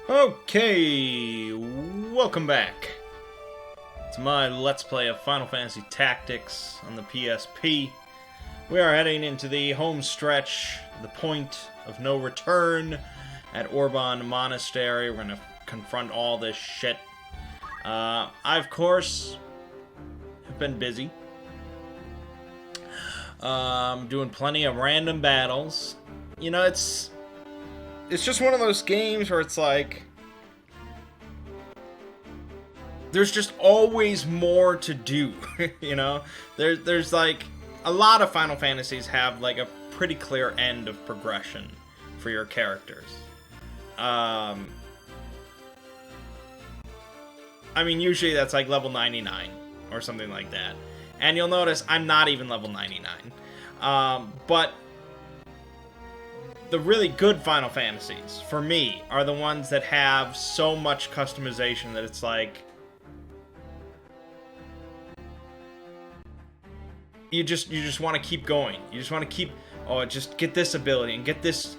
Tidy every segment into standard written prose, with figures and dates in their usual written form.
Okay, welcome back to my Let's Play of Final Fantasy Tactics on the PSP. We are heading into the home stretch, the point of no return at Orban Monastery. We're going to confront all this shit. I, of course, have been busy. Doing plenty of random battles. You know, it's just one of those games where it's like, there's just always more to do, you know? There's like, a lot of Final Fantasies have like a pretty clear end of progression for your characters. I mean, usually that's like level 99 or something like that. And you'll notice I'm not even level 99. But the really good Final Fantasies, for me, are the ones that have so much customization that it's like, you just want to keep going. You just want to keep, just get this ability and get this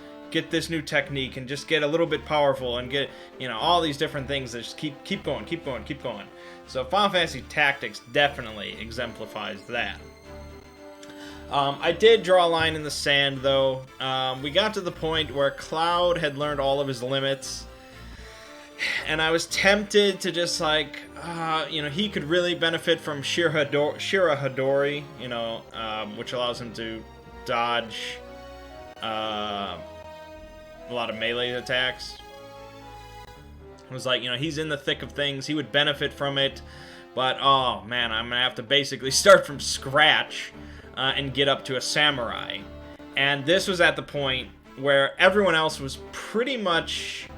new technique and just get a little bit powerful and get, you know, all these different things that just keep going. So Final Fantasy Tactics definitely exemplifies that. I did draw a line in the sand, though. We got to the point where Cloud had learned all of his limits, and I was tempted to just, like, you know, he could really benefit from Shira Hadori, you know, which allows him to dodge a lot of melee attacks. It was like, you know, he's in the thick of things, he would benefit from it, but, oh, man, I'm gonna have to basically start from scratch and get up to a samurai. And this was at the point where everyone else was pretty much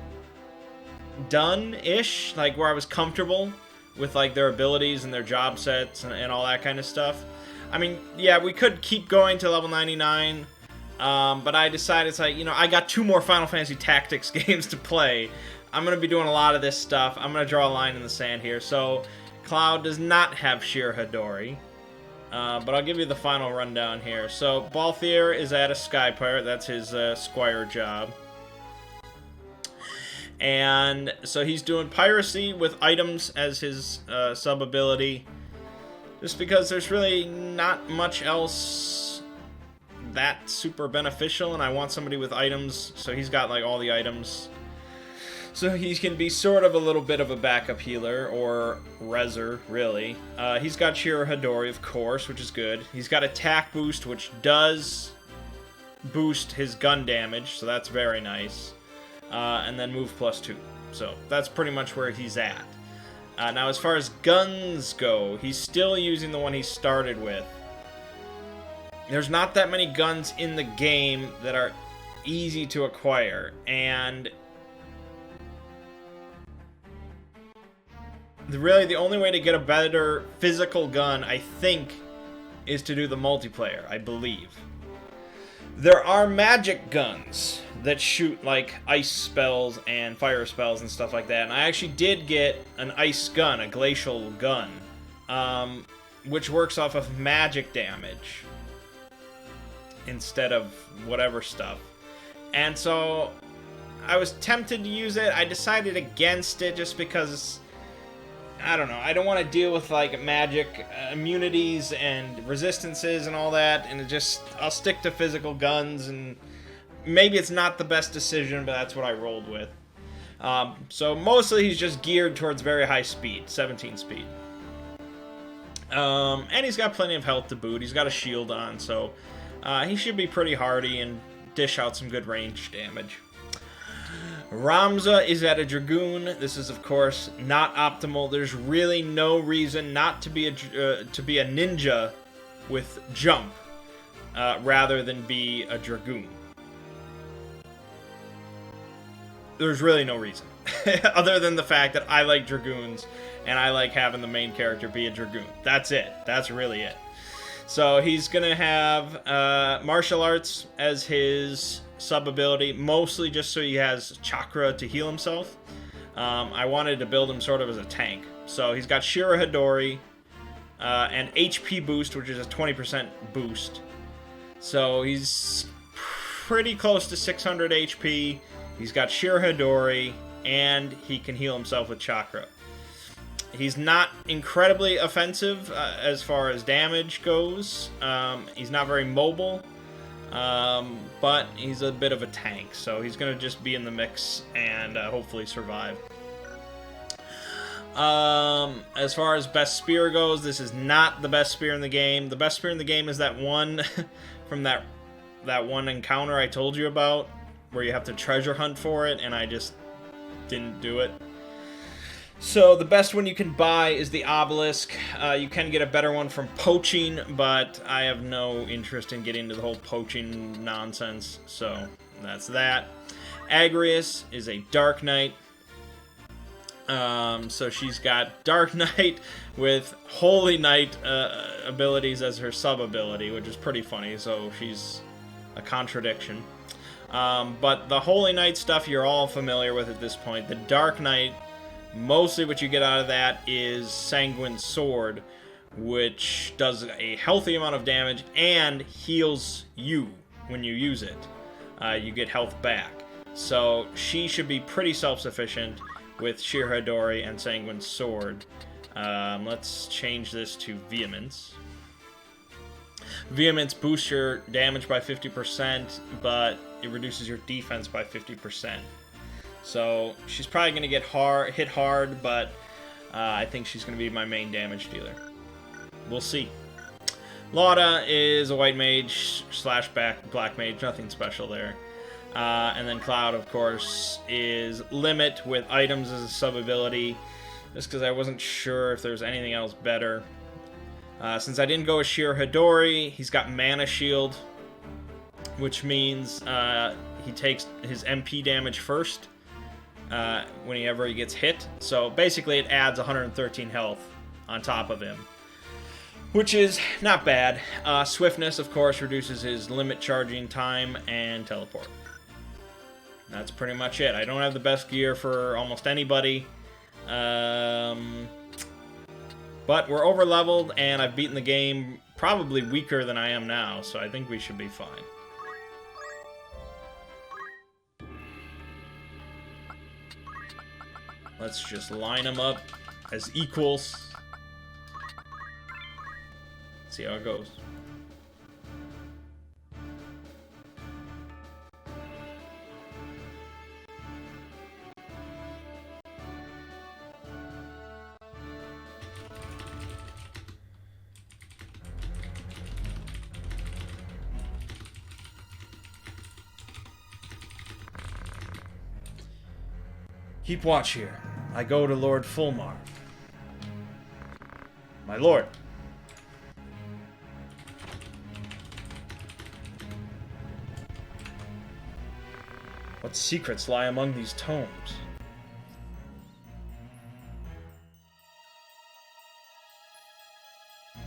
done-ish, like where I was comfortable with like their abilities and their job sets and all that kind of stuff. I mean, yeah, we could keep going to level 99, but I decided, it's like, you know, I got 2 more Final Fantasy Tactics games to play. I'm going to be doing a lot of this stuff. I'm going to draw a line in the sand here. So, Cloud does not have Shira Hadori. But I'll give you the final rundown here. So, Balthier is at a Sky Pirate. That's his squire job. And so he's doing piracy with items as his sub-ability. Just because there's really not much else that super beneficial, and I want somebody with items. So he's got like all the items. So he can be sort of a little bit of a backup healer, or reser, really. He's got Shira Hadori, of course, which is good. He's got attack boost, which does boost his gun damage, so that's very nice. And then move +2. So that's pretty much where he's at. Now, as far as guns go, he's still using the one he started with. There's not that many guns in the game that are easy to acquire, and really, the only way to get a better physical gun, I think, is to do the multiplayer, I believe. There are magic guns that shoot, like, ice spells and fire spells and stuff like that, and I actually did get an ice gun, a glacial gun, which works off of magic damage instead of whatever stuff. And so, I was tempted to use it. I decided against it just because, I don't know, I don't want to deal with, like, magic immunities and resistances and all that, and I'll stick to physical guns, and maybe it's not the best decision, but that's what I rolled with. So mostly he's just geared towards very high speed, 17 speed. And he's got plenty of health to boot. He's got a shield on, so he should be pretty hardy and dish out some good range damage. Ramza is at a Dragoon. This is, of course, not optimal. There's really no reason not to be a ninja with jump, rather than be a Dragoon. There's really no reason, other than the fact that I like Dragoons, and I like having the main character be a Dragoon. That's it. That's really it. So he's going to have martial arts as his sub-ability, mostly just so he has chakra to heal himself. I wanted to build him sort of as a tank. So he's got Shira Hadori, and HP boost, which is a 20% boost. So he's pretty close to 600 HP. He's got Shirahidori, and he can heal himself with Chakra. He's not incredibly offensive as far as damage goes. He's not very mobile, but he's a bit of a tank, so he's going to just be in the mix and hopefully survive. As far as best spear goes, this is not the best spear in the game. The best spear in the game is that one from that one encounter I told you about, where you have to treasure hunt for it, and I just didn't do it. So the best one you can buy is the obelisk. You can get a better one from poaching, but I have no interest in getting into the whole poaching nonsense, so that's that. Agrius is a Dark Knight. So she's got Dark Knight with Holy Knight abilities as her sub-ability, which is pretty funny, so she's a contradiction. But the Holy Knight stuff you're all familiar with at this point. The Dark Knight, mostly what you get out of that is Sanguine Sword, which does a healthy amount of damage and heals you when you use it. You get health back. So she should be pretty self-sufficient with Shirahidori and Sanguine Sword. Let's change this to Vehemence. Vehemence boosts your damage by 50%, but it reduces your defense by 50%. So she's probably going to get hit hard, but I think she's going to be my main damage dealer. We'll see. Lauda is a white mage / black mage, nothing special there. And then Cloud, of course, is Limit with items as a sub-ability, just because I wasn't sure if there was anything else better. Since I didn't go with Shirahidori, he's got Mana Shield, which means he takes his MP damage first whenever he gets hit. So basically it adds 113 health on top of him, which is not bad. Swiftness, of course, reduces his limit charging time and teleport. That's pretty much it. I don't have the best gear for almost anybody. But we're over-leveled, and I've beaten the game probably weaker than I am now, so I think we should be fine. Let's just line them up as equals. See how it goes. Keep watch here. I go to Lord Fulmar. My lord. What secrets lie among these tomes?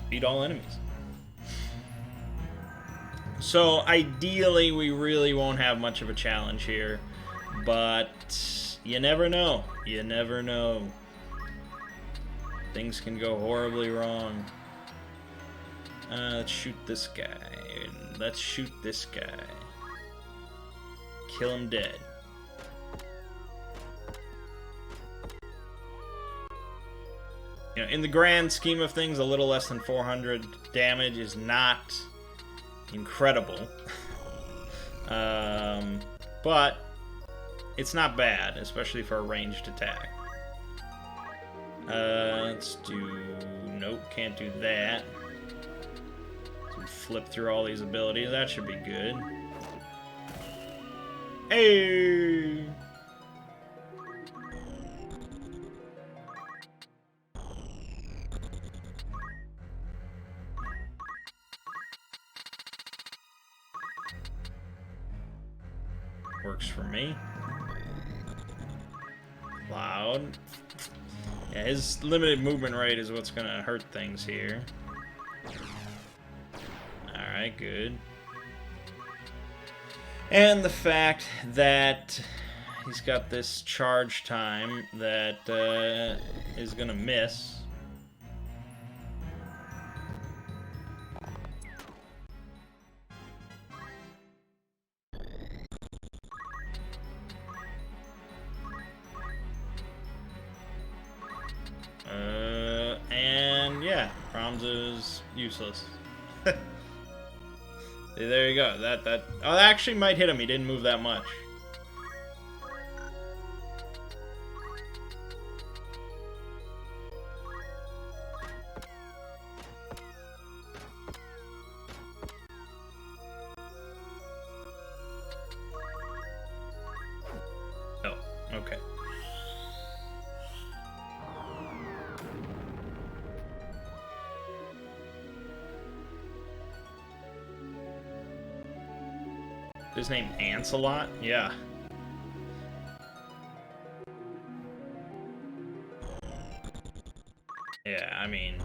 Beat all enemies. So, ideally, we really won't have much of a challenge here, but you never know. You never know. Things can go horribly wrong. Let's shoot this guy. Let's shoot this guy. Kill him dead. You know, in the grand scheme of things, a little less than 400 damage is not incredible. But it's not bad, especially for a ranged attack. Let's do... Nope, can't do that. So flip through all these abilities. That should be good. Hey! Works for me. Cloud. Yeah, his limited movement rate is what's gonna hurt things here. Alright, good. And the fact that he's got this charge time that is gonna miss. Ramza is useless. There you go. That oh, that actually might hit him. He didn't move that much. Oh, okay. His name Ants a lot? Yeah. Yeah, I mean...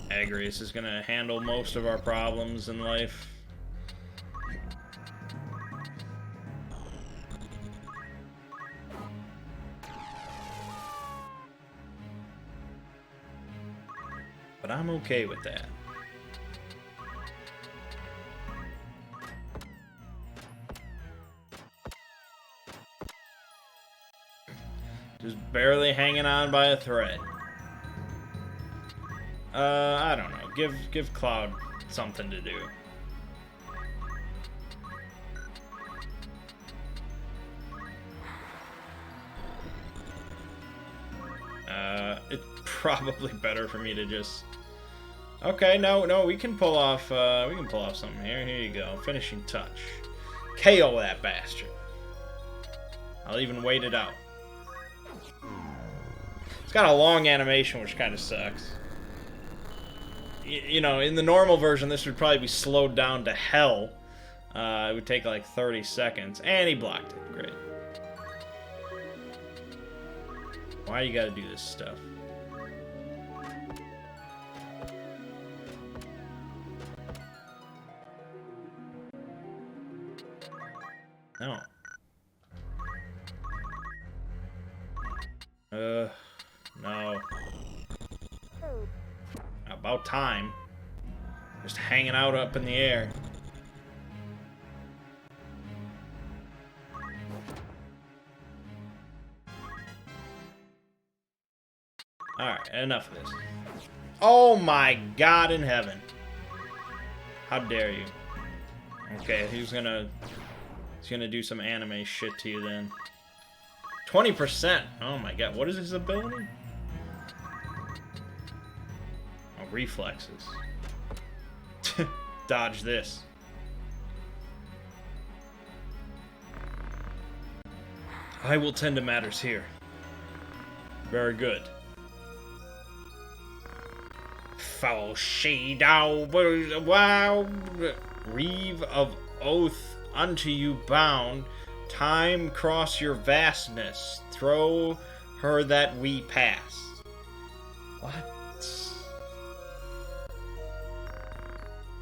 Agrius is gonna handle most of our problems in life. But I'm okay with that. Just barely hanging on by a thread. I don't know. Give Cloud something to do. It's probably better for me to just... Okay, no, we can pull off something here. Here you go. Finishing touch. KO that bastard. I'll even wait it out. It's got a long animation, which kind of sucks. You know, in the normal version, this would probably be slowed down to hell. It would take like 30 seconds. And he blocked it. Great. Why you gotta do this stuff? No. No. About time. Just hanging out up in the air. Alright, enough of this. Oh my God in heaven. How dare you. Okay, he's gonna do some anime shit to you then. 20%! Oh my God, what is his ability? Oh, reflexes. Dodge this. I will tend to matters here. Very good. Foul shade out, wow, Reeve of Oath unto you bound. Time cross your vastness. Throw her that we pass. What?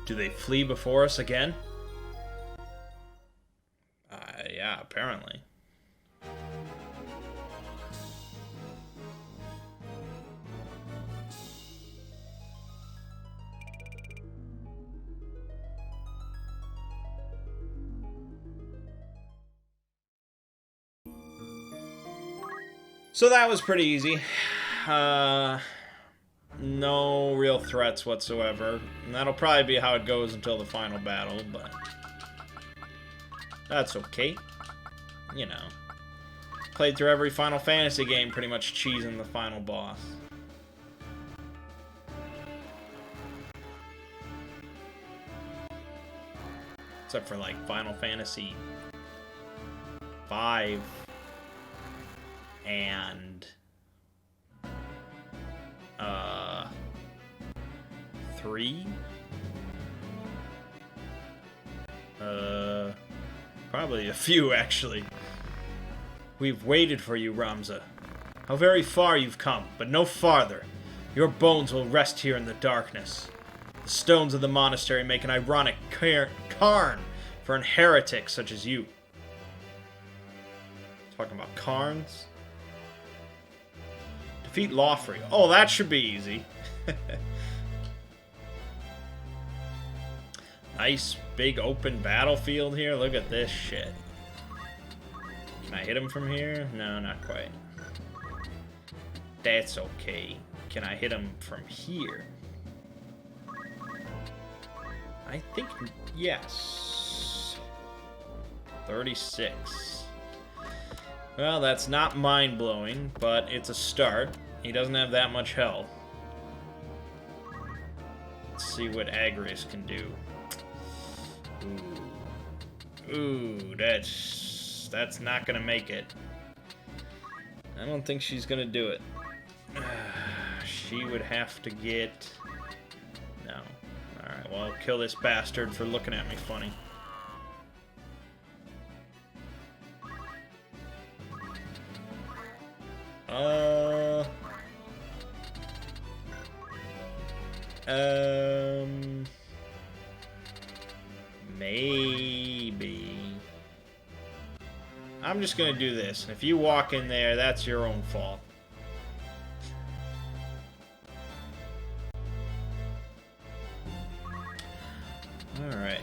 Do they flee before us again? Yeah, apparently. So that was pretty easy. No real threats whatsoever. And that'll probably be how it goes until the final battle, but that's okay. You know. Played through every Final Fantasy game pretty much cheesing the final boss. Except for like Final Fantasy 5 and 3? Probably a few, actually. We've waited for you, Ramza. How very far you've come, but no farther. Your bones will rest here in the darkness. The stones of the monastery make an ironic cairn for an heretic such as you. Talking about cairns? Defeat Lawfrey. Oh, that should be easy. Nice big open battlefield here. Look at this shit. Can I hit him from here? No, not quite. That's okay. Can I hit him from here? I think yes. 36. Well, that's not mind-blowing, but it's a start. He doesn't have that much health. Let's see what Agrius can do. Ooh, that's not gonna make it. I don't think she's gonna do it. She would have to get... No. Alright, well, I'll kill this bastard for looking at me funny. Maybe. I'm just gonna do this. If you walk in there, that's your own fault. Alright.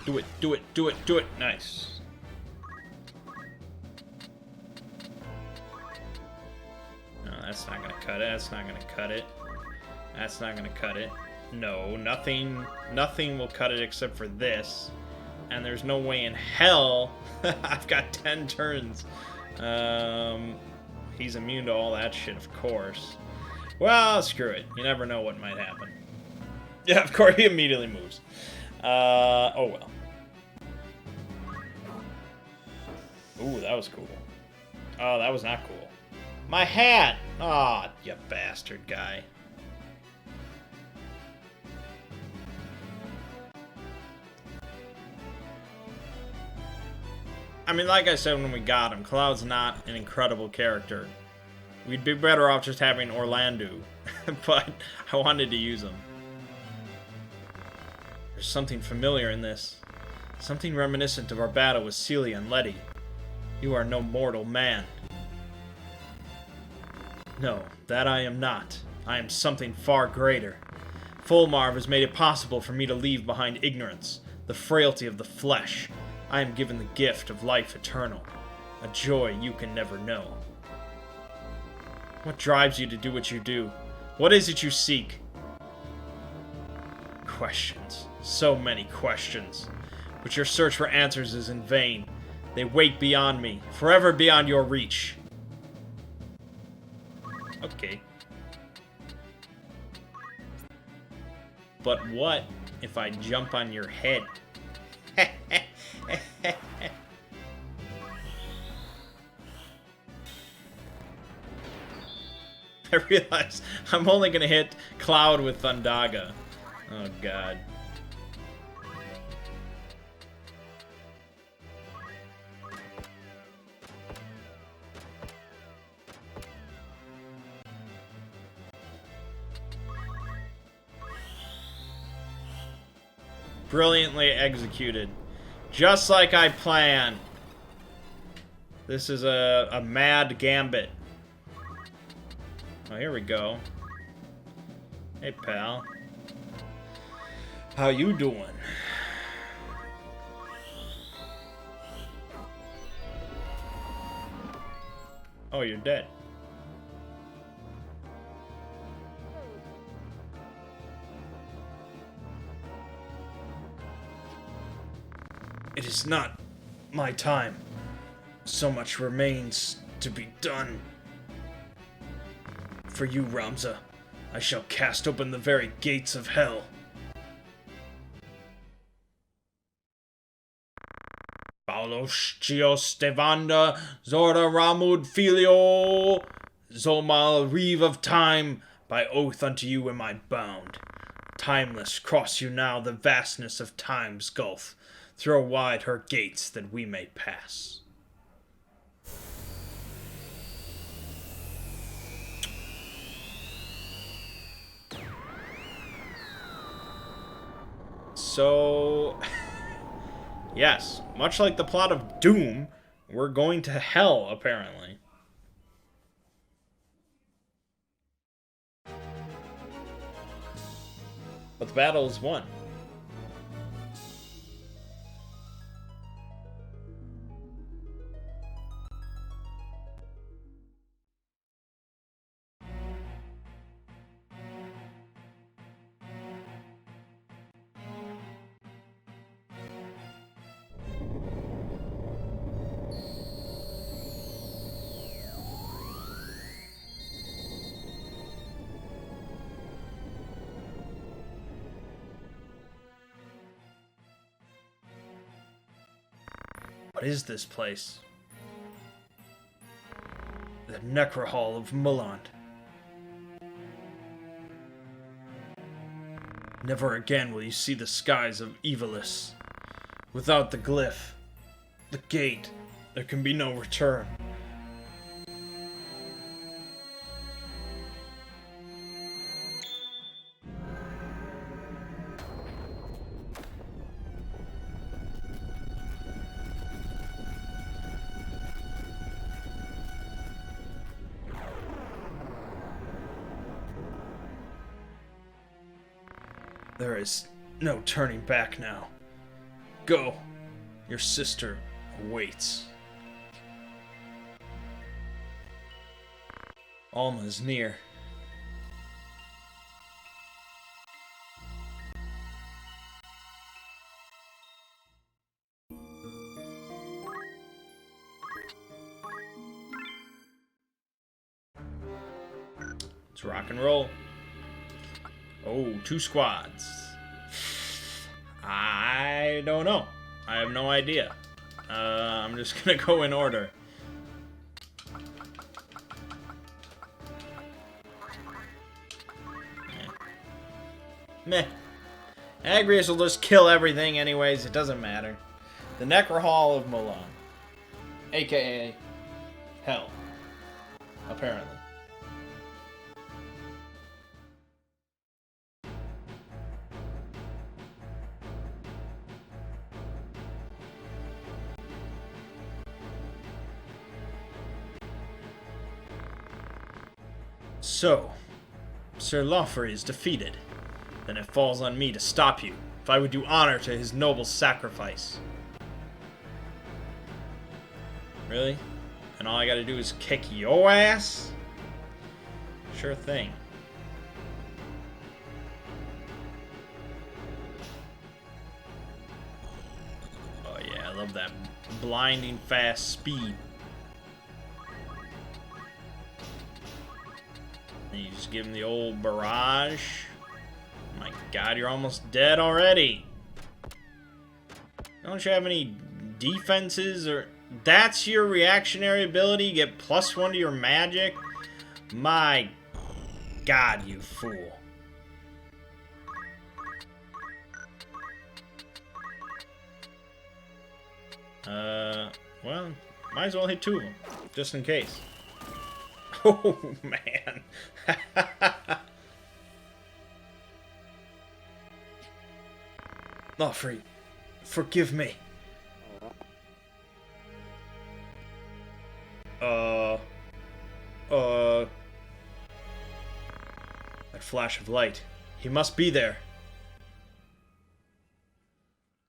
Do it, do it, do it, do it. Nice. No, that's not gonna cut it. That's not gonna cut it. That's not gonna cut it. No, nothing will cut it except for this. And there's no way in hell I've got 10 turns. He's immune to all that shit, of course. Well, screw it. You never know what might happen. Yeah, of course, he immediately moves. Oh well. Ooh, that was cool. Oh, that was not cool. My hat! Aw, oh, you bastard guy. I mean, like I said when we got him, Cloud's not an incredible character. We'd be better off just having Orlando, but I wanted to use him. There's something familiar in this. Something reminiscent of our battle with Celia and Letty. You are no mortal man. No, that I am not. I am something far greater. Fulmarv has made it possible for me to leave behind ignorance, the frailty of the flesh. I am given the gift of life eternal, a joy you can never know. What drives you to do what you do? What is it you seek? Questions. So many questions. But your search for answers is in vain. They wait beyond me, forever beyond your reach. Okay. But what if I jump on your head? I realize I'm only gonna hit Cloud with Thundaga. Oh god. Brilliantly executed. Just like I planned. This is a mad gambit. Oh, here we go. Hey, pal. How you doing? Oh, you're dead. It is not my time. So much remains to be done. For you, Ramza, I shall cast open the very gates of hell. Paulos Chios Devanda, Zorda Ramud Filio, Zomal Reeve of Time, by oath unto you am I bound. Timeless, cross you now the vastness of time's gulf. Throw wide her gates that we may pass. So, yes, much like the plot of Doom, we're going to hell, apparently. But the battle is won. What is this place? The Necrohall of Mangg. Never again will you see the skies of Evilis. Without the glyph, the gate, there can be no return. There is no turning back now. Go. Your sister awaits. Alma is near. Let's rock and roll. Oh, 2 squads. I don't know. I have no idea. I'm just gonna go in order. Meh. Agrius will just kill everything anyways. It doesn't matter. The Necrohall of Mangg. AKA Hell. Apparently. So, Sir Lawfrey is defeated. Then it falls on me to stop you, if I would do honor to his noble sacrifice. Really? And all I gotta do is kick your ass? Sure thing. Oh yeah, I love that blinding fast speed. And you just give him the old barrage. My god, you're almost dead already. Don't you have any defenses or... That's your reactionary ability? You get +1 to your magic? My god, you fool. Well, might as well hit 2 of them, just in case. Oh, man. Lawfrey, forgive me. That flash of light. He must be there.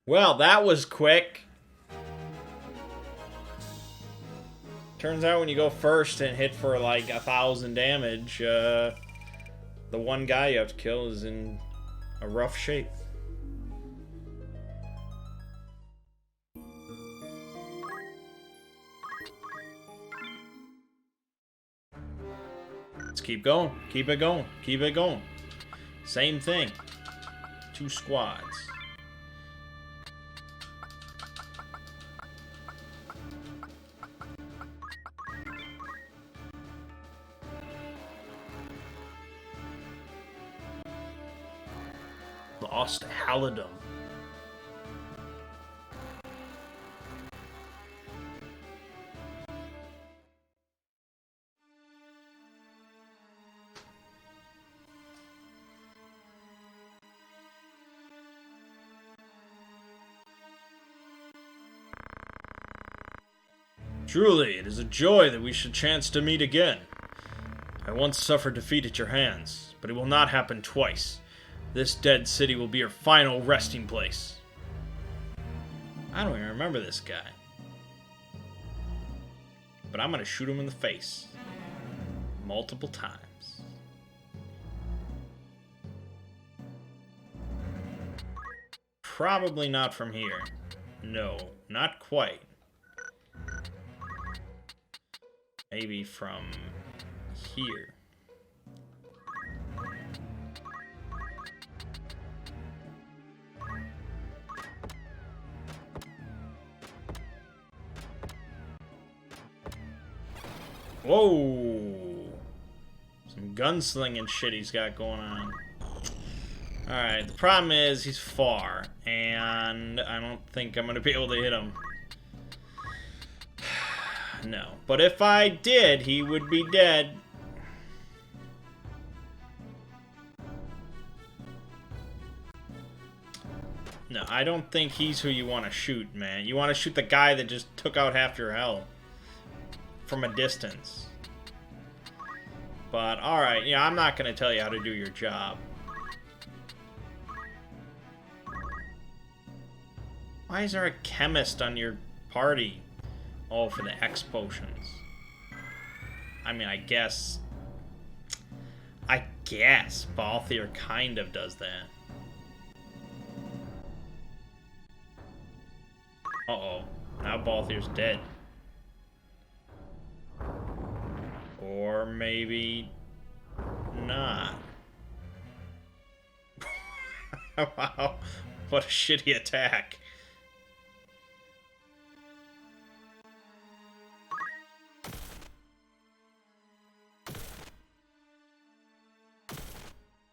Well, that was quick. Turns out when you go first and hit for like 1,000 damage, the one guy you have to kill is in a rough shape. Let's keep going. Keep it going. Keep it going. Same thing. 2 squads. Lost Halidom. Truly, it is a joy that we should chance to meet again. I once suffered defeat at your hands, but it will not happen twice. This dead city will be your final resting place. I don't even remember this guy. But I'm gonna shoot him in the face. Multiple times. Probably not from here. No, not quite. Maybe from here. Whoa! Some gunslinging shit he's got going on. Alright, the problem is he's far, and I don't think I'm going to be able to hit him. No. But if I did, he would be dead. No, I don't think he's who you want to shoot, man. You want to shoot the guy that just took out half your health from a distance. But, alright, yeah, I'm not going to tell you how to do your job. Why is there a chemist on your party? Oh, for the X potions. I mean, I guess Balthier kind of does that. Uh-oh. Now Balthier's dead. Or maybe not. Wow. What a shitty attack.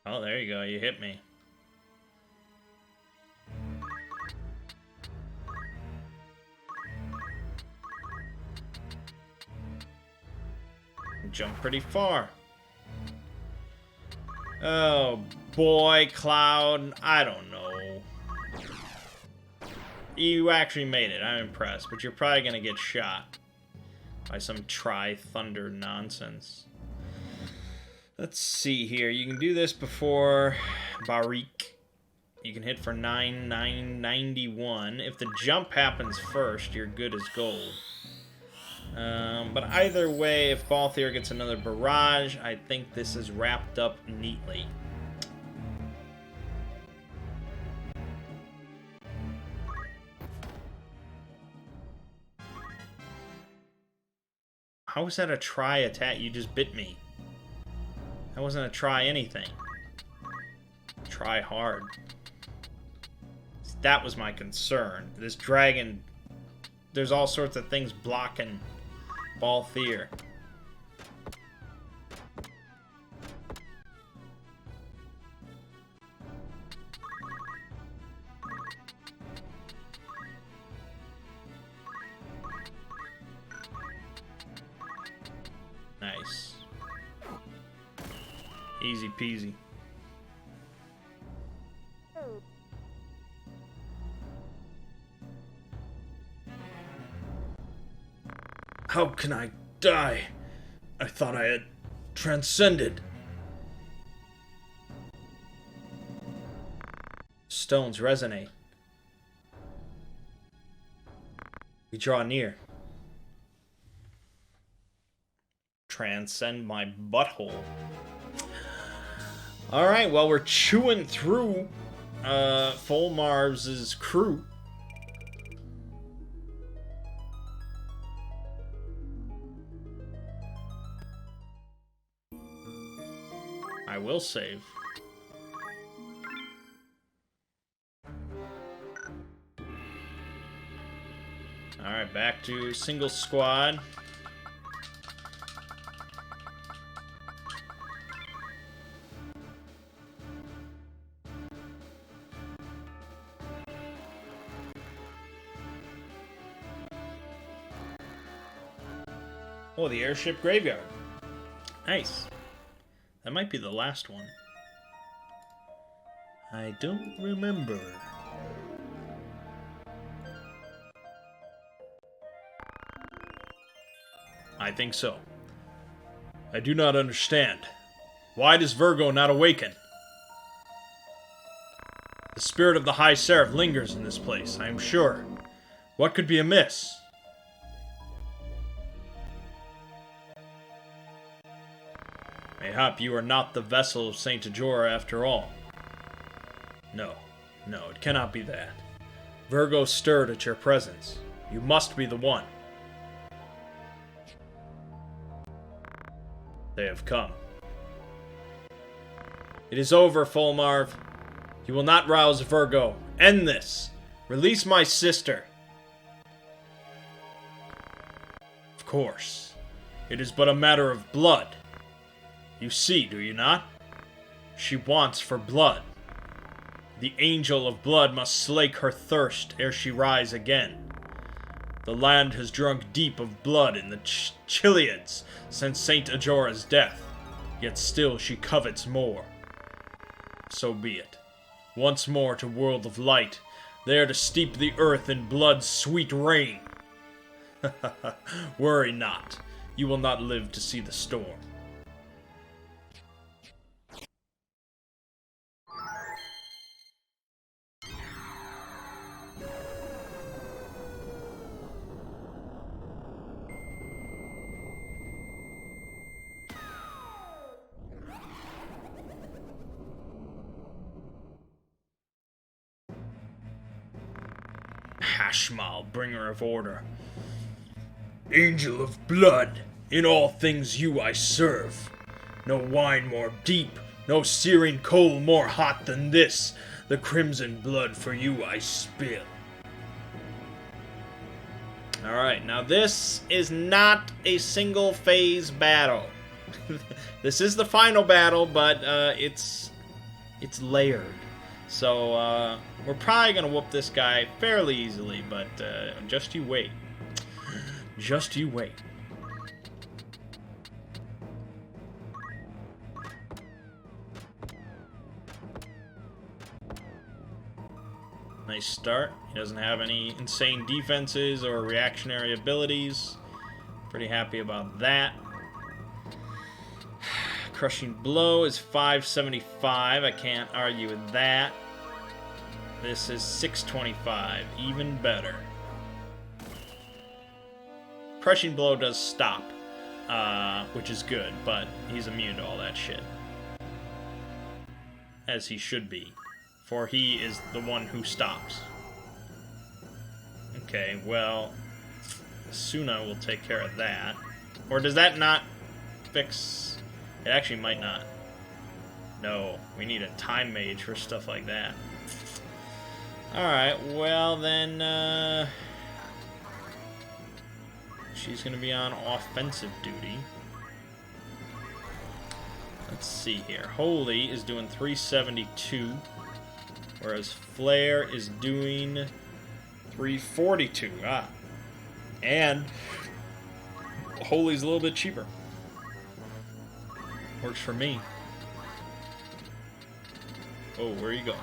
Oh, there you go. You hit me. Jump pretty far. Oh, boy, Cloud. I don't know. You actually made it. I'm impressed. But you're probably going to get shot by some Tri-Thunder nonsense. Let's see here. You can do this before Barik. You can hit for 991. If the jump happens first, you're good as gold. But either way, if Balthier gets another barrage, I think this is wrapped up neatly. How was that a try attack? You just bit me. That wasn't a try anything. Try hard. That was my concern. This dragon, there's all sorts of things blocking Balthier. Nice. Easy peasy. How can I die? I thought I had transcended. Stones resonate. We draw near. Transcend my butthole. Alright, well, we're chewing through Fulmarv's crew. I will save. Alright, back to single squad. Oh, the airship graveyard. Nice. That might be the last one. I don't remember. I think so. I do not understand. Why does Virgo not awaken? The spirit of the High Seraph lingers in this place, I am sure. What could be amiss? Mayhap you are not the vessel of Saint Ajora after all. No, no, it cannot be that. Virgo stirred at your presence. You must be the one. They have come. It is over, Fulmarv. You will not rouse Virgo. End this. Release my sister. Of course. It is but a matter of blood. You see, do you not? She wants for blood. The angel of blood must slake her thirst ere she rise again. The land has drunk deep of blood in the Chiliads since Saint Ajora's death, yet still she covets more. So be it. Once more to world of light, there to steep the earth in blood's sweet rain. Worry not, you will not live to see the storm. Hashmal, bringer of order. Angel of blood, in all things you I serve. No wine more deep, no searing coal more hot than this. The crimson blood for you I spill. Alright, now this is not a single phase battle. This is the final battle, but it's layered. So, we're probably going to whoop this guy fairly easily, but just you wait. Just you wait. Nice start. He doesn't have any insane defenses or reactionary abilities. Pretty happy about that. Crushing Blow is 575. I can't argue with that. This is 625. Even better. Crushing Blow does stop, which is good, but he's immune to all that shit. As he should be, for he is the one who stops. Okay, well, Suna will take care of that. Or does that not fix... It actually might not. No, we need a time mage for stuff like that. Alright, well then, she's gonna be on offensive duty. Let's see here. Holy is doing 372, whereas Flare is doing 342. Ah. And Holy's a little bit cheaper. Works for me. Oh, where are you going?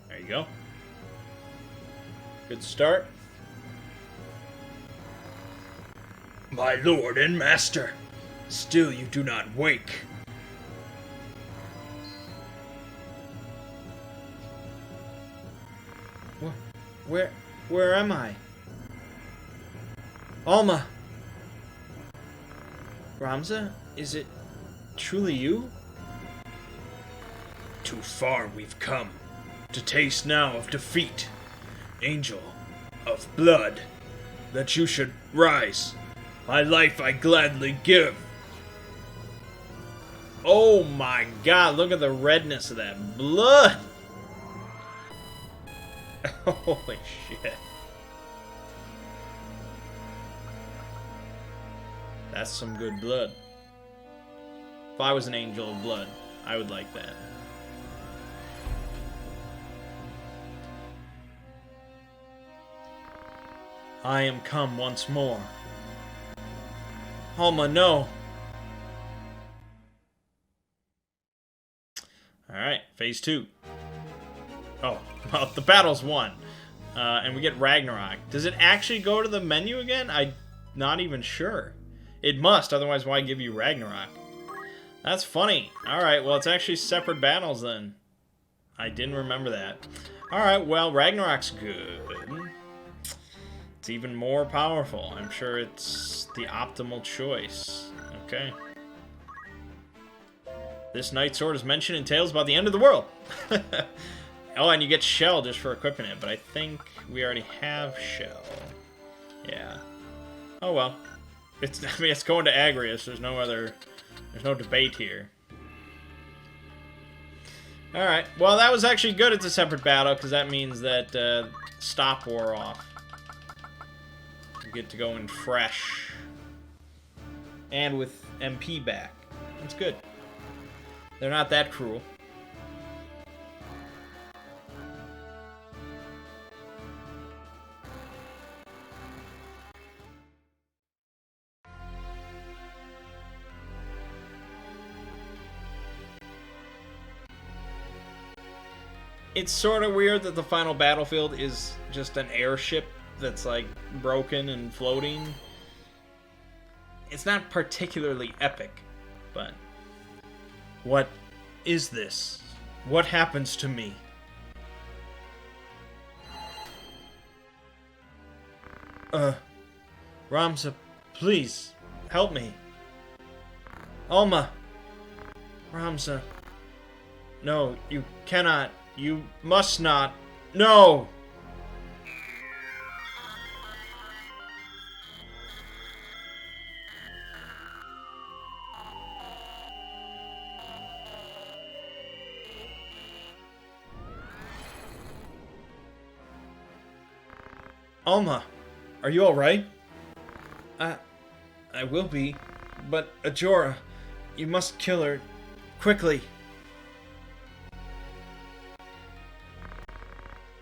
There you go. Good start. My lord and master, still you do not wake. Where am I? Alma! Ramza, is it truly you? Too far we've come, to taste now of defeat. Angel of blood, that you should rise. My life I gladly give. Oh my god, look at the redness of that blood. Holy shit. That's some good blood. If I was an angel of blood, I would like that. I am come once more. Alma, no. Alright, phase 2. Oh, well, the battle's won. And we get Ragnarok. Does it actually go to the menu again? I'm not even sure. It must, otherwise why give you Ragnarok? That's funny. Alright, well, it's actually separate battles then. I didn't remember that. Alright, well, Ragnarok's good. It's even more powerful. I'm sure it's the optimal choice. Okay. This Night Sword is mentioned in tales about the end of the world. Oh, and you get shell just for equipping it, but I think we already have shell. Yeah. Oh well. It's, I mean, it's going to Agrius. There's no debate here. Alright, well that was actually good it's a separate battle, because that means that stop wore off. We get to go in fresh. And with MP back. That's good. They're not that cruel. It's sort of weird that the final battlefield is just an airship that's like broken and floating. It's not particularly epic, but what is this? What happens to me? Ramza, please help me. Alma. Ramza. No, you cannot. You must not. No! Alma, are you alright? I will be, but Ajora, you must kill her quickly.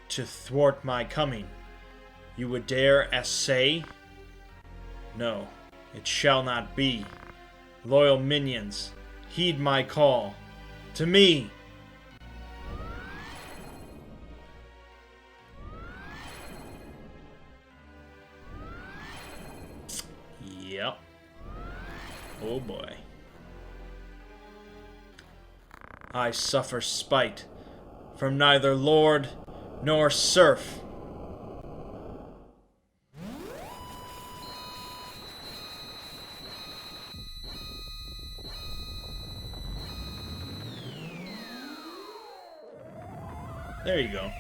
To thwart my coming, you would dare essay? No, it shall not be. Loyal minions, heed my call. To me! Yep. Oh boy. I suffer spite from neither lord nor serf. There you go.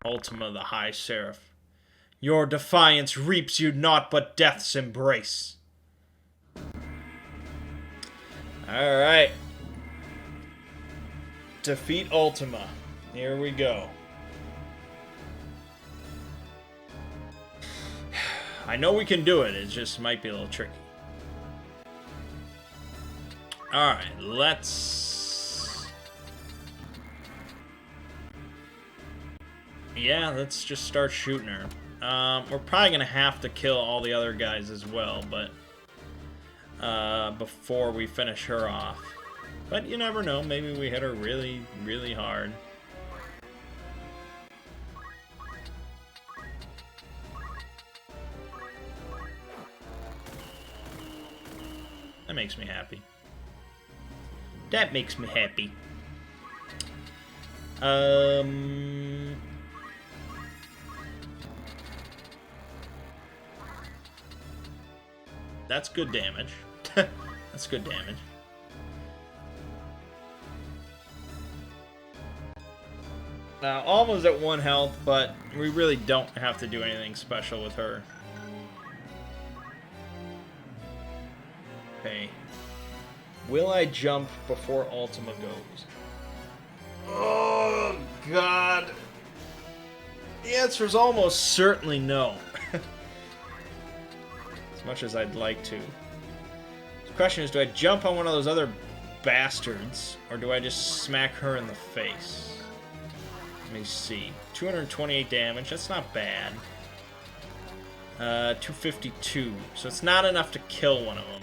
Ultima the High Seraph. Your defiance reaps you naught but death's embrace. Alright. Defeat Ultima. Here we go. I know we can do it, it just might be a little tricky. Alright, let's... Yeah, let's just start shooting her. We're probably gonna have to kill all the other guys as well, but... before we finish her off. But you never know, maybe we hit her really, really hard. That makes me happy. That makes me happy. That's good damage. That's good damage. Now, Alma's at 1 health, but we really don't have to do anything special with her. Okay. Will I jump before Ultima goes? Oh, God. The answer is almost certainly no. As much as I'd like to. The question is, do I jump on one of those other bastards, or do I just smack her in the face? Let me see. 228 damage, that's not bad. 252, so it's not enough to kill one of them.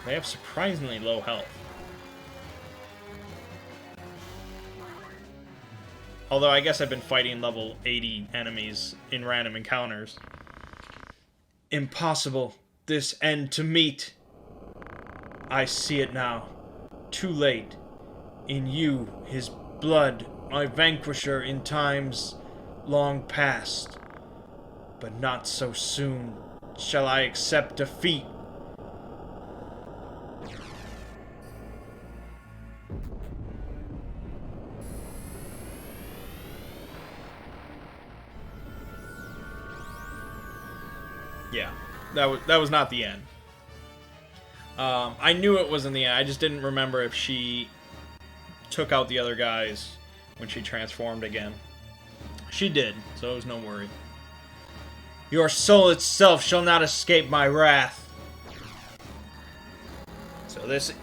They have surprisingly low health. Although I guess I've been fighting level 80 enemies in random encounters. Impossible, this end to meet. I see it now. Too late. In you, his blood, my vanquisher in times long past. But not so soon shall I accept defeat. Yeah, that was not the end. I knew it wasn't the end. I just didn't remember if she took out the other guys when she transformed again. She did, so it was no worry. Your soul itself shall not escape my wrath. So this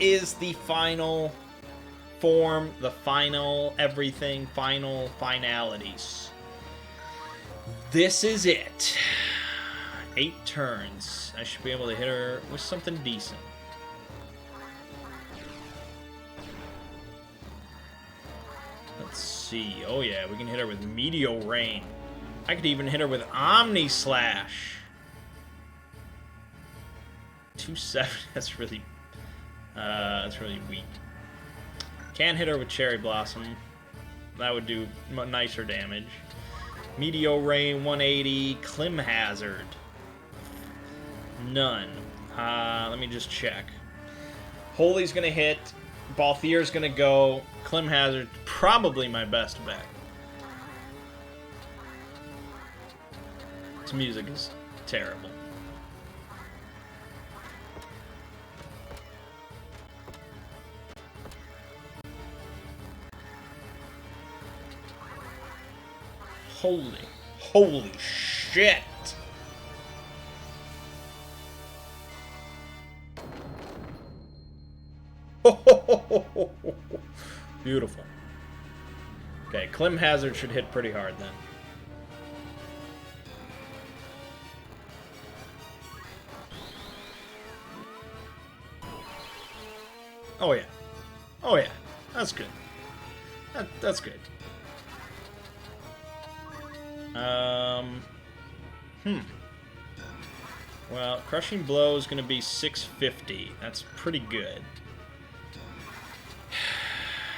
is the final form, the final everything, final finalities. This is it. 8 turns. I should be able to hit her with something decent. Let's see. Oh yeah, we can hit her with Meteor Rain. I could even hit her with Omni Slash. 2-7. That's really weak. Can't hit her with Cherry Blossom. That would do nicer damage. Meteor Rain 180. Clim Hazard. None. Let me just check. Holy's gonna hit. Balthier's gonna go. Clim Hazard, probably my best bet. This music is terrible. Holy shit! Beautiful. Okay, Clim Hazard should hit pretty hard then. Oh yeah. Oh yeah. That's good. That's good. Well, Crushing Blow is going to be 650. That's pretty good.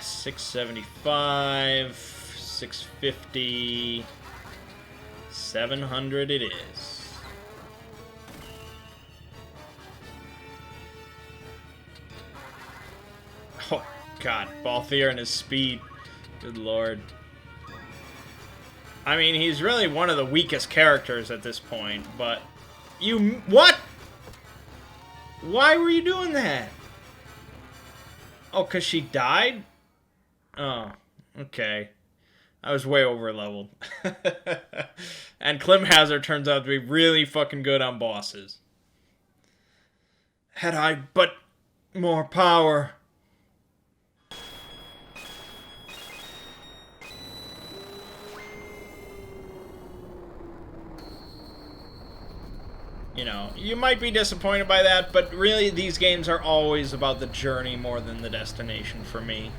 675, 650, 700 it is. Oh, God. Balthier and his speed. Good lord. I mean, he's really one of the weakest characters at this point, but... What? Why were you doing that? Oh, because she died? Oh, okay. I was way over leveled. And Clim Hazard turns out to be really fucking good on bosses. Had I but more power. You know, you might be disappointed by that, but really these games are always about the journey more than the destination for me.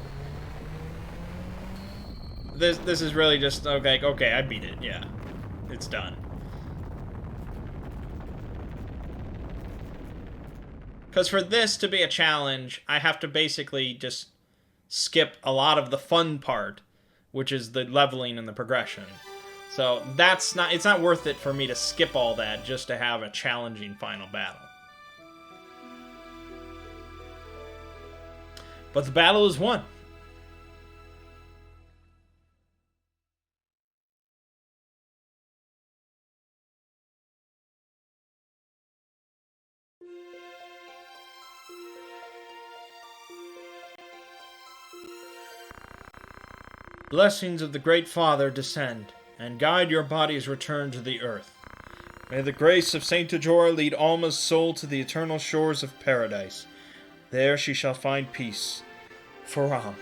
This is really just, okay, I beat it, yeah. It's done. Because for this to be a challenge, I have to basically just skip a lot of the fun part, which is the leveling and the progression. So it's not worth it for me to skip all that just to have a challenging final battle. But the battle is won. Blessings of the Great Father descend, and guide your body's return to the earth. May the grace of Saint Ajora lead Alma's soul to the eternal shores of paradise. There she shall find peace. Faram.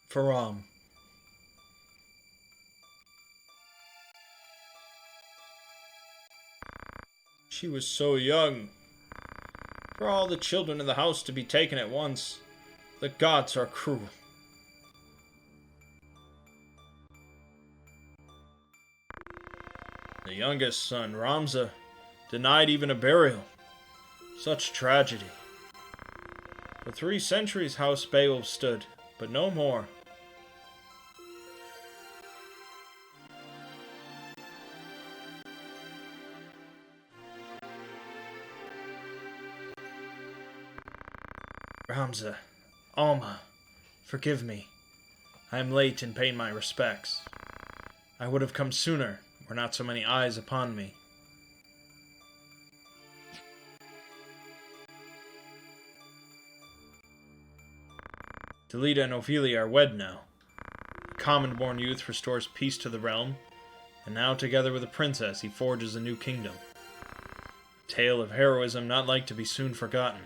Faram. She was so young. For all the children in the house to be taken at once. The gods are cruel. The youngest son, Ramza, denied even a burial. Such tragedy. For 3 centuries House Beowulf stood, but no more. Ramza, Alma, forgive me. I am late in paying my respects. I would have come sooner, were not so many eyes upon me. Delita and Ophelia are wed now. The common-born youth restores peace to the realm, and now together with a princess he forges a new kingdom. A tale of heroism not like to be soon forgotten.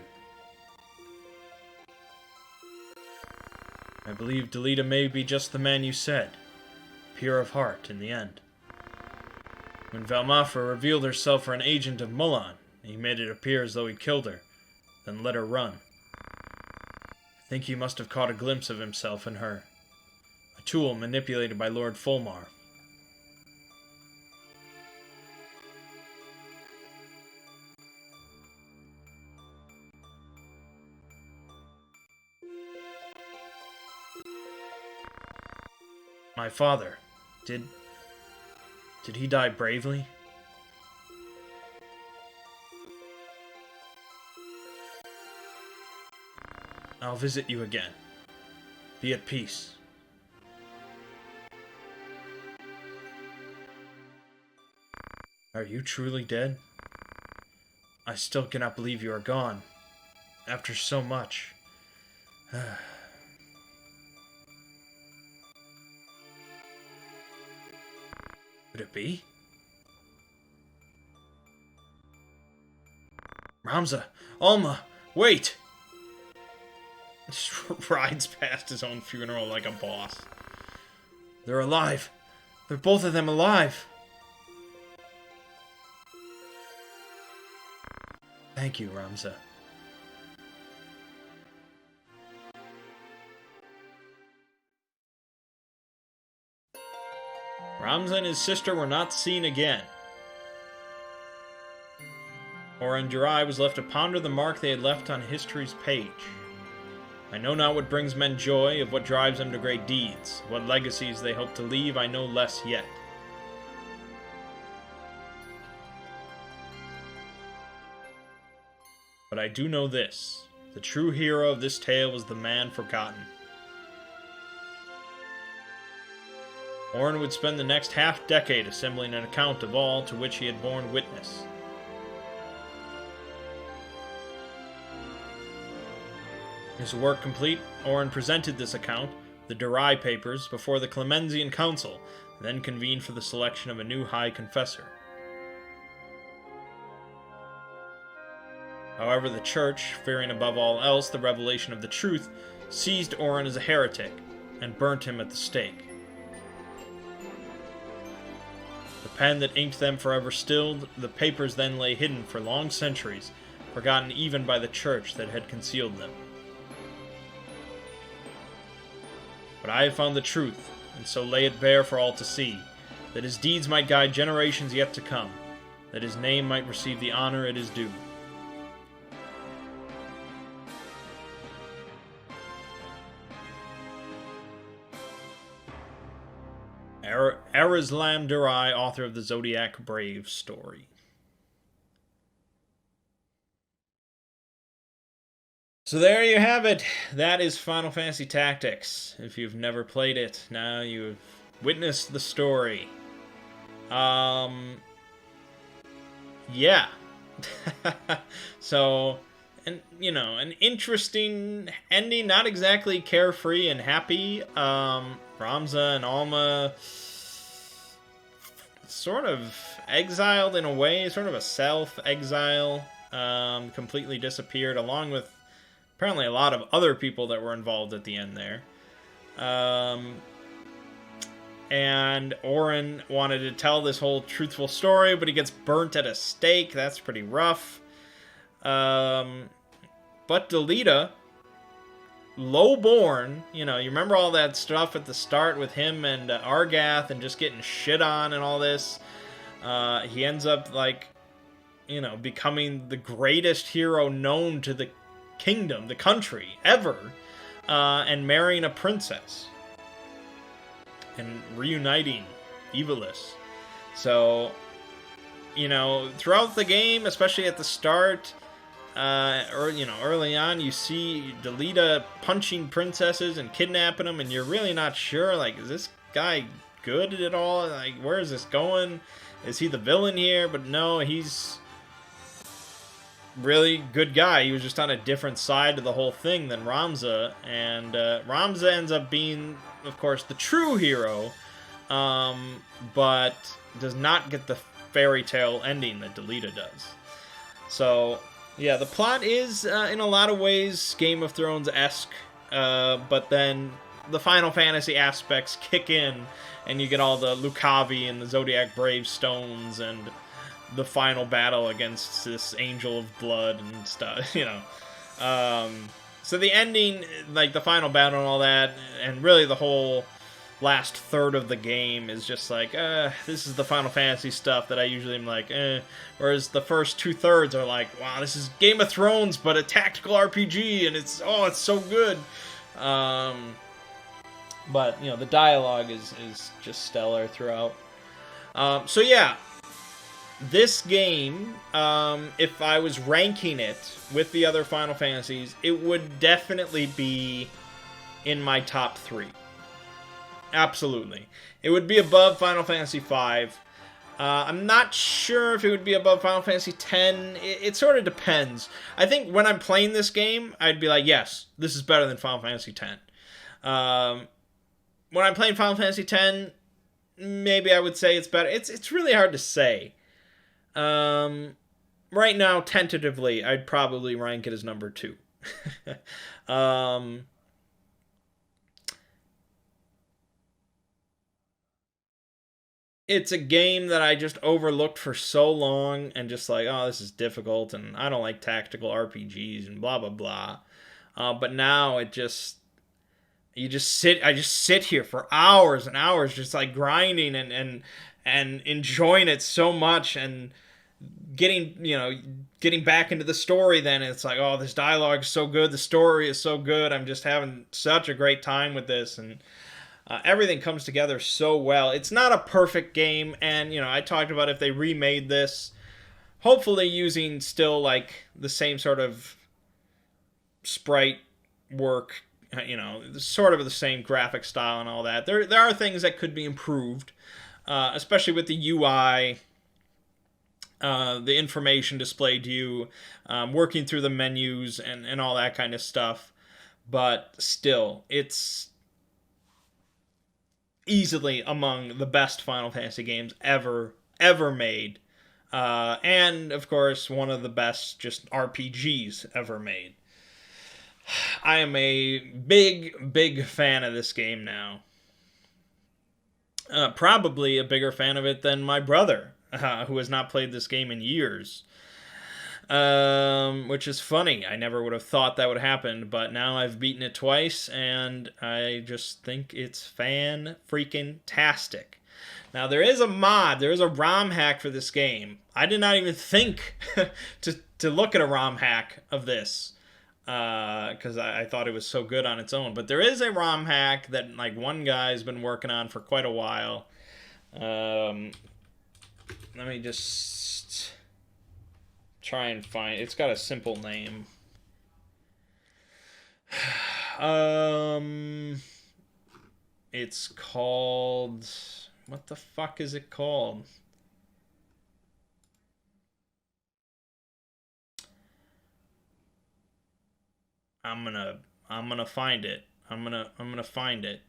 I believe Delita may be just the man you said, pure of heart in the end. When Valmafra revealed herself for an agent of Mulan, he made it appear as though he killed her, then let her run. I think he must have caught a glimpse of himself in her, a tool manipulated by Lord Fulmar. My father, did he die bravely? I'll visit you again. Be at peace. Are you truly dead? I still cannot believe you are gone. After so much. Could it be? Ramza! Alma! Wait! Just rides past his own funeral like a boss. They're alive! They're both of them alive! Thank you, Ramza. Ramza and his sister were not seen again. Oren Durai was left to ponder the mark they had left on history's page. I know not what brings men joy, of what drives them to great deeds. What legacies they hope to leave, I know less yet. But I do know this. The true hero of this tale was the man forgotten. Oren would spend the next half-decade assembling an account of all to which he had borne witness. His work complete, Oren presented this account, the Durai Papers, before the Clemensian Council, then convened for the selection of a new High Confessor. However, the Church, fearing above all else the revelation of the truth, seized Oren as a heretic, and burnt him at the stake. The pen that inked them forever stilled, the papers then lay hidden for long centuries, forgotten even by the Church that had concealed them. But I have found the truth, and so lay it bare for all to see, that his deeds might guide generations yet to come, that his name might receive the honor it is due. Arislam Durai, author of the Zodiac Brave story. So there you have it. That is Final Fantasy Tactics. If you've never played it, now you've witnessed the story. Yeah. So, and an interesting ending, not exactly carefree and happy. Ramza and Alma sort of exiled in a way, sort of a self-exile, completely disappeared, along with apparently a lot of other people that were involved at the end there. And Oren wanted to tell this whole truthful story, but he gets burnt at a stake. That's pretty rough. But Delita, low-born, you remember all that stuff at the start with him and Argath and just getting shit on and all this? He ends up, becoming the greatest hero known to the kingdom, the country, ever, and marrying a princess. And reuniting Evilis. So, throughout the game, especially at the start, or early on, you see Delita punching princesses and kidnapping them, and you're really not sure, like, is this guy good at all? Like, where is this going? Is he the villain here? But no, he's really good guy. He was just on a different side of the whole thing than Ramza, and Ramza ends up being, of course, the true hero, but does not get the fairy tale ending that Delita does. So, yeah, the plot is, in a lot of ways, Game of Thrones-esque, but then the Final Fantasy aspects kick in, and you get all the Lucavi and the Zodiac Brave stones, and the final battle against this Angel of Blood and stuff, So the ending, like the final battle and all that, and really the whole last third of the game is just like, this is the Final Fantasy stuff that I usually am like, whereas the first 2/3 are like, wow, this is Game of Thrones, but a tactical RPG, and it's so good. But, the dialogue is just stellar throughout. So yeah, this game, if I was ranking it with the other Final Fantasies, it would definitely be in my top 3. Absolutely. It would be above Final Fantasy V. I'm not sure if it would be above Final Fantasy X. It sort of depends. I think when I'm playing this game, I'd be like, yes, this is better than Final Fantasy X. When I'm playing Final Fantasy X, maybe I would say it's better. It's really hard to say. Right now, tentatively, I'd probably rank it as number 2. It's a game that I just overlooked for so long and just like, oh, this is difficult and I don't like tactical RPGs and blah, blah, blah. But now I just sit here for hours and hours just like grinding and enjoying it so much and getting back into the story. Then it's like, oh, this dialogue is so good. The story is so good. I'm just having such a great time with this, and everything comes together so well. It's not a perfect game, and I talked about if they remade this, hopefully using still like the same sort of sprite work, sort of the same graphic style and all that. There are things that could be improved, especially with the UI, the information displayed to you, working through the menus and all that kind of stuff. But still, it's easily among the best Final Fantasy games ever made. And, of course, one of the best just RPGs ever made. I am a big fan of this game now. Probably a bigger fan of it than my brother, who has not played this game in years. Which is funny. I never would have thought that would happen, but now I've beaten it twice, and I just think it's fan-freaking-tastic. Now, there is a mod, there is a ROM hack for this game. I did not even think to look at a ROM hack of this, because I thought it was so good on its own. But there is a ROM hack that like one guy's been working on for quite a while. Let me just try and find. It's got a simple name. It's called. What the fuck is it called? I'm gonna find it. I'm gonna find it.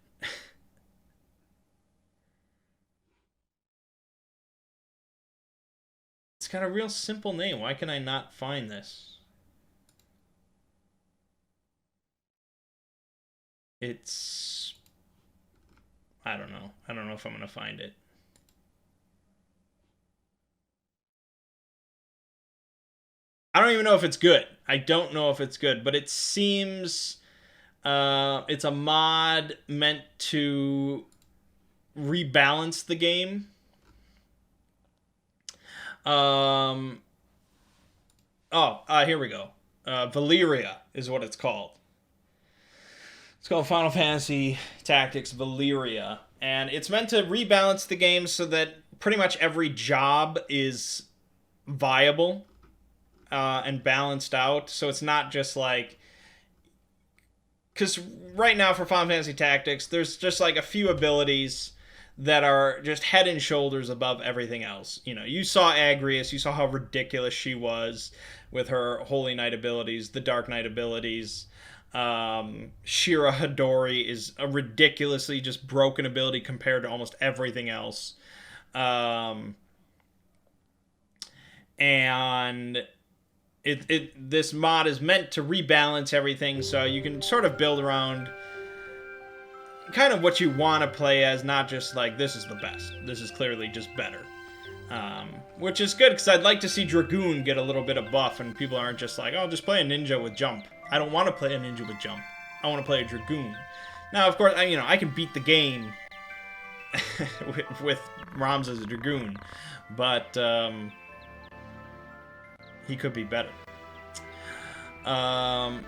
It's got a real simple name. Why can I not find this? It's... I don't know. I don't know if I'm gonna find it. I don't even know if it's good. I don't know if it's good, but it seems it's a mod meant to rebalance the game. Here we go. Valeria is what it's called. It's called Final Fantasy Tactics Valeria, and it's meant to rebalance the game so that pretty much every job is viable. and balanced out, so it's not just like, because right now for Final Fantasy Tactics, there's just like a few abilities that are just head and shoulders above everything else. You know, you saw Agrias, you saw how ridiculous she was with her Holy Knight abilities, the Dark Knight abilities. Shira Hadori is a ridiculously just broken ability compared to almost everything else. And this mod is meant to rebalance everything, so you can sort of build around kind of what you want to play as, not just like, this is the best. This is clearly just better. Which is good, because I'd like to see Dragoon get a little bit of buff, and people aren't just like, oh, just play a ninja with jump. I don't want to play a ninja with jump. I want to play a Dragoon. Now, of course, I can beat the game with Rams as a Dragoon, but he could be better.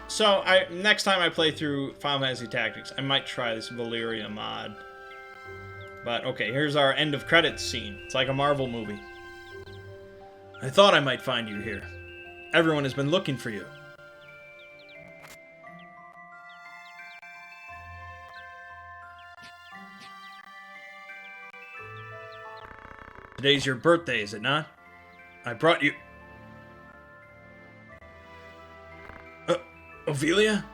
So next time I play through Final Fantasy Tactics, I might try this Valyria mod. But okay, here's our end of credits scene. It's like a Marvel movie. I thought I might find you here. Everyone has been looking for you. Today's your birthday, is it not? I brought you... Ophelia?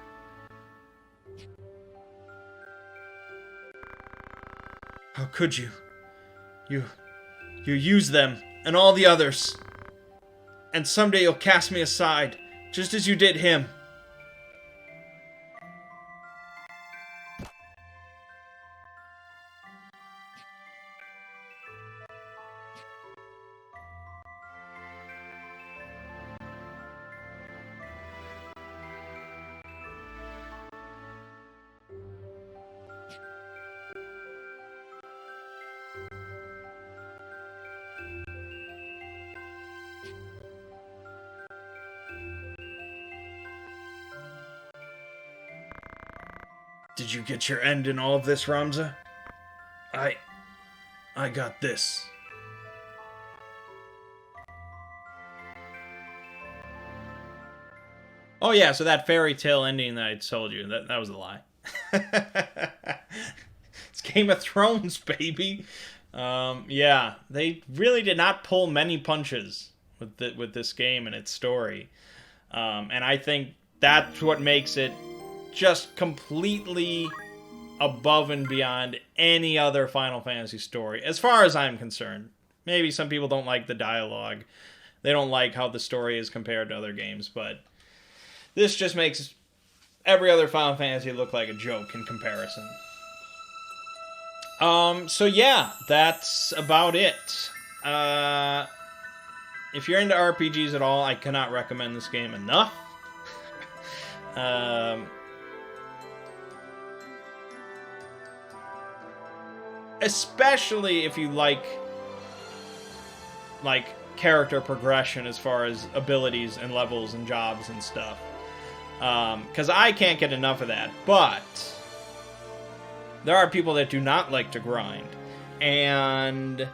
How could you? You use them, and all the others. And someday you'll cast me aside, just as you did him. Did you get your end in all of this, Ramza? I got this. Oh yeah, so that fairy tale ending that I told you, that was a lie. It's Game of Thrones, baby. Yeah, they really did not pull many punches with this game and its story. And I think that's what makes it just completely above and beyond any other Final Fantasy story, as far as I'm concerned. Maybe some people don't like the dialogue. They don't like how the story is compared to other games, but this just makes every other Final Fantasy look like a joke in comparison. So yeah, that's about it. If you're into RPGs at all, I cannot recommend this game enough. Especially if you like character progression as far as abilities and levels and jobs and stuff. Because I can't get enough of that. But there are people that do not like to grind. And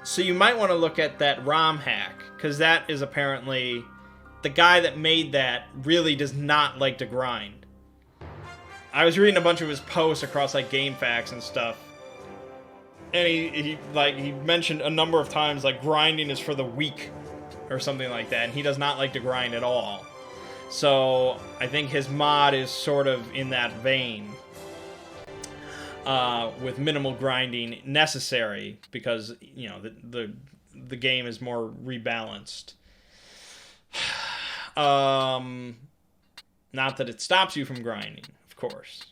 so you might want to look at that ROM hack, because that is apparently... the guy that made that really does not like to grind. I was reading a bunch of his posts across like GameFAQs and stuff. And he mentioned a number of times like grinding is for the weak or something like that, and he does not like to grind at all. So I think his mod is sort of in that vein, with minimal grinding necessary, because the game is more rebalanced. Not that it stops you from grinding, of course.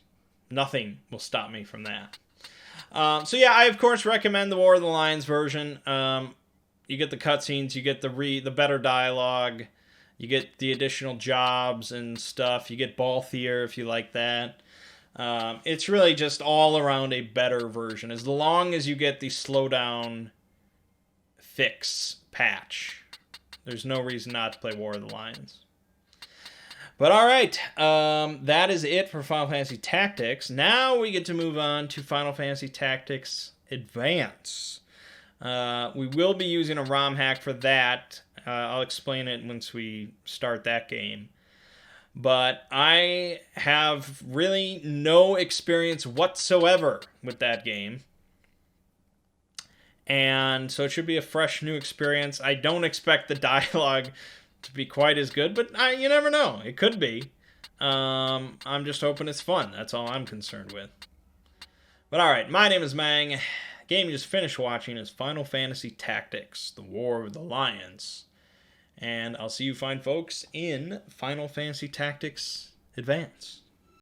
Nothing will stop me from that. So yeah, I of course recommend the War of the Lions version. You get the cutscenes, you get the better dialogue, you get the additional jobs and stuff, you get Balthier if you like that. It's really just all around a better version, as long as you get the slowdown fix patch. There's no reason not to play War of the Lions. But alright, that is it for Final Fantasy Tactics. Now we get to move on to Final Fantasy Tactics Advance. We will be using a ROM hack for that, I'll explain it once we start that game. But I have really no experience whatsoever with that game. And so it should be a fresh new experience. I don't expect the dialogue to be quite as good, but you never know. It could be. I'm just hoping it's fun. That's all I'm concerned with. But alright, my name is Mangg. The game you just finished watching is Final Fantasy Tactics, The War of the Lions. And I'll see you fine folks in Final Fantasy Tactics Advance.